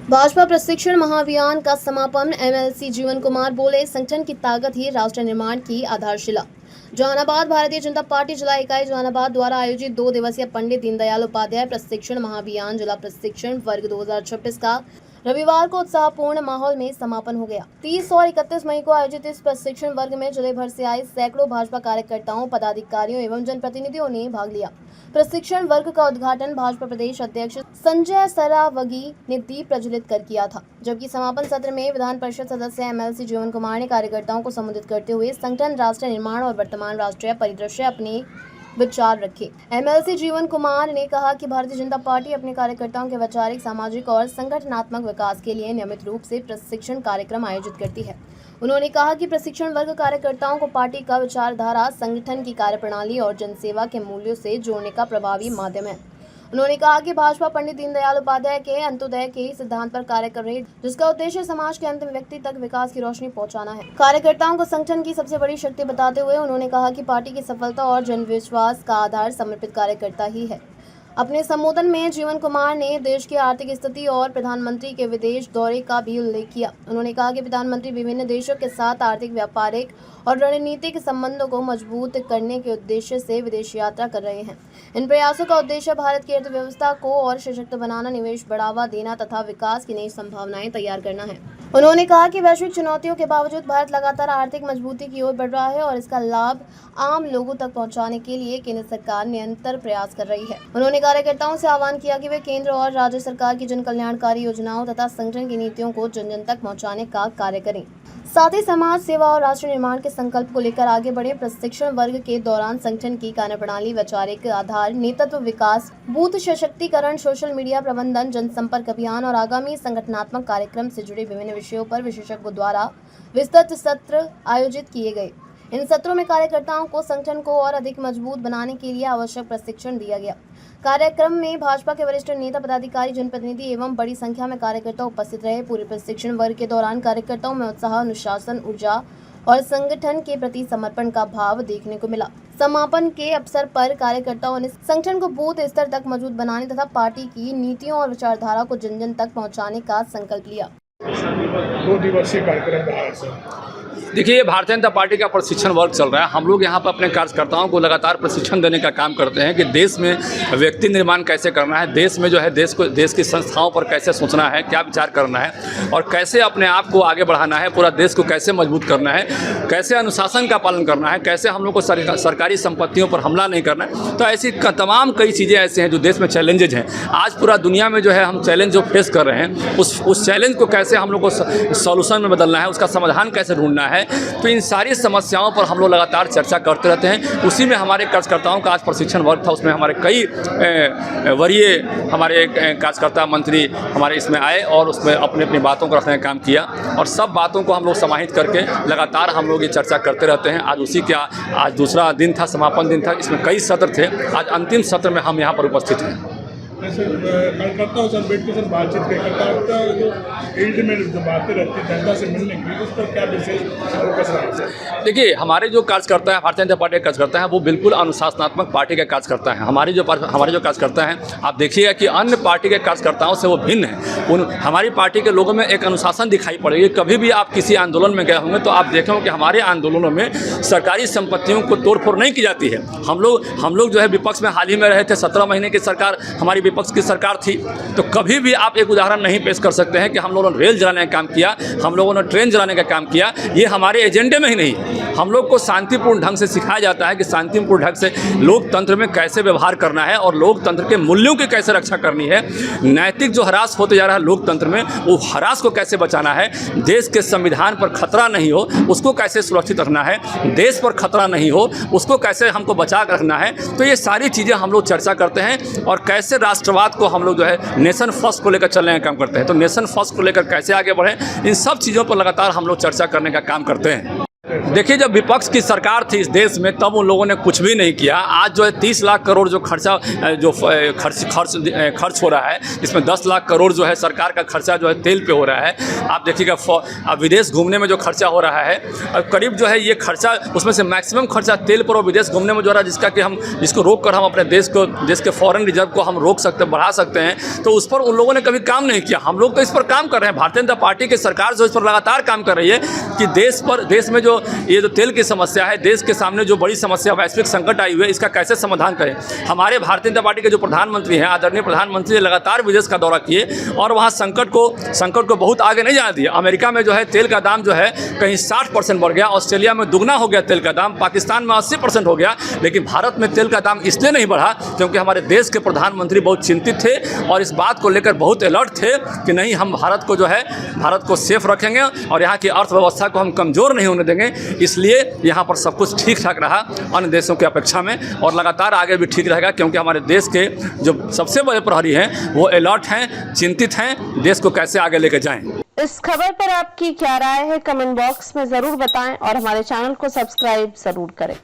भाजपा प्रशिक्षण महाअभियान का समापन। एमएलसी जीवन कुमार बोले, संगठन की ताकत ही राष्ट्र निर्माण की आधारशिला। जहानाबाद। भारतीय जनता पार्टी जिला इकाई जहानाबाद द्वारा आयोजित 2 दिवसीय पंडित दीनदयाल उपाध्याय प्रशिक्षण महाअभियान जिला प्रशिक्षण वर्ग 2026 का रविवार को उत्साहपूर्ण माहौल में समापन हो गया। 30 और 31 मई को आयोजित इस प्रशिक्षण वर्ग में जिले भर से आए सैकड़ों भाजपा कार्यकर्ताओं, पदाधिकारियों एवं जनप्रतिनिधियों ने भाग लिया। प्रशिक्षण वर्ग का उद्घाटन भाजपा प्रदेश अध्यक्ष संजय सरावगी ने दीप प्रज्वलित कर किया था, जबकि समापन सत्र में विधान परिषद सदस्य एमएलसी जीवन कुमार ने कार्यकर्ताओं को संबोधित करते हुए संगठन, राष्ट्र निर्माण और वर्तमान राष्ट्रीय परिदृश्य अपने विचार रखे। एमएलसी जीवन कुमार ने कहा कि भारतीय जनता पार्टी अपने कार्यकर्ताओं के वैचारिक, सामाजिक और संगठनात्मक विकास के लिए नियमित रूप से प्रशिक्षण कार्यक्रम आयोजित करती है। उन्होंने कहा कि प्रशिक्षण वर्ग कार्यकर्ताओं को पार्टी का विचारधारा, संगठन की कार्यप्रणाली और जनसेवा के मूल्यों से जोड़ने का प्रभावी माध्यम है। उन्होंने कहा कि भाजपा पंडित दीनदयाल उपाध्याय के अंत्योदय के सिद्धांत पर कार्य कर रही है, जिसका उद्देश्य समाज के अंतिम व्यक्ति तक विकास की रोशनी पहुंचाना है। कार्यकर्ताओं को संगठन की सबसे बड़ी शक्ति बताते हुए उन्होंने कहा कि पार्टी की सफलता और जनविश्वास का आधार समर्पित कार्यकर्ता ही है। अपने संबोधन में जीवन कुमार ने देश की आर्थिक स्थिति और प्रधानमंत्री के विदेश दौरे का भी उल्लेख किया। उन्होंने कहा कि प्रधानमंत्री विभिन्न देशों के साथ आर्थिक, व्यापारिक और रणनीतिक संबंधों को मजबूत करने के उद्देश्य से विदेश यात्रा कर रहे हैं। इन प्रयासों का उद्देश्य भारत की अर्थव्यवस्था को और सशक्त बनाना, निवेश बढ़ावा देना तथा विकास की नई संभावनाएं तैयार करना है। उन्होंने कहा कि वैश्विक चुनौतियों के बावजूद भारत लगातार आर्थिक मजबूती की ओर बढ़ रहा है और इसका लाभ आम लोगों तक पहुंचाने के लिए केंद्र सरकार निरंतर प्रयास कर रही है। उन्होंने कार्यकर्ताओं से आह्वान किया कि वे केंद्र और राज्य सरकार की जन कल्याणकारी योजनाओं तथा संगठन की नीतियों को जन जन तक पहुंचाने का कार्य करें, साथ ही समाज सेवा और राष्ट्र निर्माण के संकल्प को लेकर आगे बढ़े। प्रशिक्षण वर्ग के दौरान संगठन की कार्यप्रणाली, वैचारिक आधार, नेतृत्व विकास, बूथ सशक्तिकरण, सोशल मीडिया प्रबंधन, जनसंपर्क अभियान और आगामी संगठनात्मक कार्यक्रम से जुड़े विभिन्न विषयों पर विशेषज्ञों द्वारा विस्तृत सत्र आयोजित किए गए। इन सत्रों में कार्यकर्ताओं को संगठन को और अधिक मजबूत बनाने के लिए आवश्यक प्रशिक्षण दिया गया। कार्यक्रम में भाजपा के वरिष्ठ नेता, पदाधिकारी, जनप्रतिनिधि एवं बड़ी संख्या में कार्यकर्ता उपस्थित रहे। पूरे प्रशिक्षण वर्ग के दौरान कार्यकर्ताओं में उत्साह, अनुशासन, ऊर्जा और संगठन के प्रति समर्पण का भाव देखने को मिला। समापन के अवसर पर कार्यकर्ताओं ने संगठन को बूथ स्तर तक मजबूत बनाने तथा पार्टी की नीतियों और विचारधारा को जन जन तक पहुँचाने का संकल्प लिया। 2 दिवसीय कार्यक्रम रहा है। देखिए, भारतीय जनता पार्टी का प्रशिक्षण वर्ग चल रहा है। हम लोग यहाँ पर अपने कार्यकर्ताओं को लगातार प्रशिक्षण देने का काम करते हैं कि देश में व्यक्ति निर्माण कैसे करना है, देश में जो है देश की संस्थाओं पर कैसे सोचना है, क्या विचार करना है और कैसे अपने आप को आगे बढ़ाना है, पूरा देश को कैसे मजबूत करना है, कैसे अनुशासन का पालन करना है, कैसे हम लोग को सरकारी संपत्तियों पर हमला नहीं करना है। तो ऐसी तमाम कई चीज़ें ऐसे हैं जो देश में चैलेंजेज हैं। आज पूरा दुनिया में जो है हम चैलेंज जो फेस कर रहे हैं, उस चैलेंज को कैसे हम लोग को सॉल्यूशन में बदलना है, उसका समाधान कैसे ढूंढना है। तो इन सारी समस्याओं पर हम लोग लगातार चर्चा करते रहते हैं। उसी में हमारे कार्यकर्ताओं का आज प्रशिक्षण वर्ग था। उसमें हमारे कई वरीय हमारे कार्यकर्ता, मंत्री हमारे इसमें आए और उसमें अपनी अपनी बातों को रखने का काम किया और सब बातों को हम लोग समाहित करके लगातार हम लोग ये चर्चा करते रहते हैं। आज उसी के आज दूसरा दिन था, समापन दिन था। इसमें कई सत्र थे। आज अंतिम सत्र में हम यहाँ पर उपस्थित हैं। कार्यकर्ताओं से बैठ के सर बातचीत करता जो फील्ड में जो बातें रहती है जनता से मिलने की, उस पर क्या विशेष फोकस रहा है? देखिए, हमारे जो कार्यकर्ता हैं, भारतीय जनता पार्टी के कार्यकर्ता हैं, वो बिल्कुल अनुशासनात्मक पार्टी के कार्यकर्ता हैं। हमारे जो कार्यकर्ता हैं, आप देखिएगा कि अन्य पार्टी के कार्यकर्ताओं से वो भिन्न हैं। हमारी पार्टी के लोगों में एक अनुशासन दिखाई पड़ेगी। कभी भी आप किसी आंदोलन में गए होंगे तो आप देखेंगे कि हमारे आंदोलनों में सरकारी संपत्तियों को तोड़फोड़ नहीं की जाती है। हम लोग जो है विपक्ष में हाल ही में रहे थे, 17 महीने की सरकार हमारी विपक्ष की सरकार थी। तो कभी भी आप एक उदाहरण नहीं पेश कर सकते हैं कि हम लोगों ने रेल जलाने का काम किया, हम लोगों ने ट्रेन जलाने का काम किया। ये हमारे एजेंडे में ही नहीं। हम लोग को शांतिपूर्ण ढंग से सिखाया जाता है कि शांतिपूर्ण ढंग से लोकतंत्र में कैसे व्यवहार करना है और लोकतंत्र के मूल्यों की कैसे रक्षा करनी है। नैतिक जो ह्रास होते जा रहा है लोकतंत्र में, वो ह्रास को कैसे बचाना है। देश के संविधान पर खतरा नहीं हो, उसको कैसे सुरक्षित रखना है। देश पर खतरा नहीं हो, उसको कैसे हमको बचा कर रखना है। तो ये सारी चीज़ें हम लोग चर्चा करते हैं और कैसे राष्ट्रवाद को हम लोग जो है नेशन फर्स्ट को लेकर चलने का काम करते हैं। तो नेशन फर्स्ट को लेकर कैसे आगे बढ़ें, इन सब चीज़ों पर लगातार हम लोग चर्चा करने का काम करते हैं। हैं? देखिए, जब विपक्ष की सरकार थी इस देश में तब उन लोगों ने कुछ भी नहीं किया। आज जो है 30 लाख करोड़ जो खर्चा जो खर्च हो रहा है, इसमें 10 लाख करोड़ जो है सरकार का खर्चा जो है तेल पे हो रहा है। आप देखिएगा अब विदेश घूमने में जो खर्चा हो रहा है, करीब जो है ये खर्चा उसमें से मैक्सिमम खर्चा तेल पर और विदेश घूमने में जो रहा है, जिसको रोक कर हम अपने देश के फॉरेन रिजर्व को हम रोक सकते, बढ़ा सकते हैं। तो उस पर उन लोगों ने कभी काम नहीं किया। हम लोग तो इस पर काम कर रहे हैं। भारतीय जनता पार्टी की सरकार जो इस पर लगातार काम कर रही है कि देश में जो ये जो तेल की समस्या है, देश के सामने जो बड़ी समस्या वैश्विक संकट आई हुई है, इसका कैसे समाधान करें। हमारे भारतीय जनता पार्टी के जो प्रधानमंत्री हैं, आदरणीय प्रधानमंत्री, लगातार विदेश का दौरा किए और वहाँ संकट को बहुत आगे नहीं जाने दिया। अमेरिका में जो है तेल का दाम जो है कहीं 60% बढ़ गया, ऑस्ट्रेलिया में दुगना हो गया तेल का दाम, पाकिस्तान में 80% हो गया, लेकिन भारत में तेल का दाम इसलिए नहीं बढ़ा क्योंकि हमारे देश के प्रधानमंत्री बहुत चिंतित थे और इस बात को लेकर बहुत अलर्ट थे कि नहीं, हम भारत को सेफ रखेंगे और यहाँ की अर्थव्यवस्था को हम कमज़ोर नहीं होने देंगे। इसलिए यहाँ पर सब कुछ ठीक ठाक रहा अन्य देशों की अपेक्षा में, और लगातार आगे भी ठीक रहेगा क्योंकि हमारे देश के जो सबसे बड़े प्रहरी हैं वो अलर्ट हैं, चिंतित हैं, देश को कैसे आगे लेकर जाएं। इस खबर पर आपकी क्या राय है, कमेंट बॉक्स में ज़रूर बताएं और हमारे चैनल को सब्सक्राइब ज़रूर करें।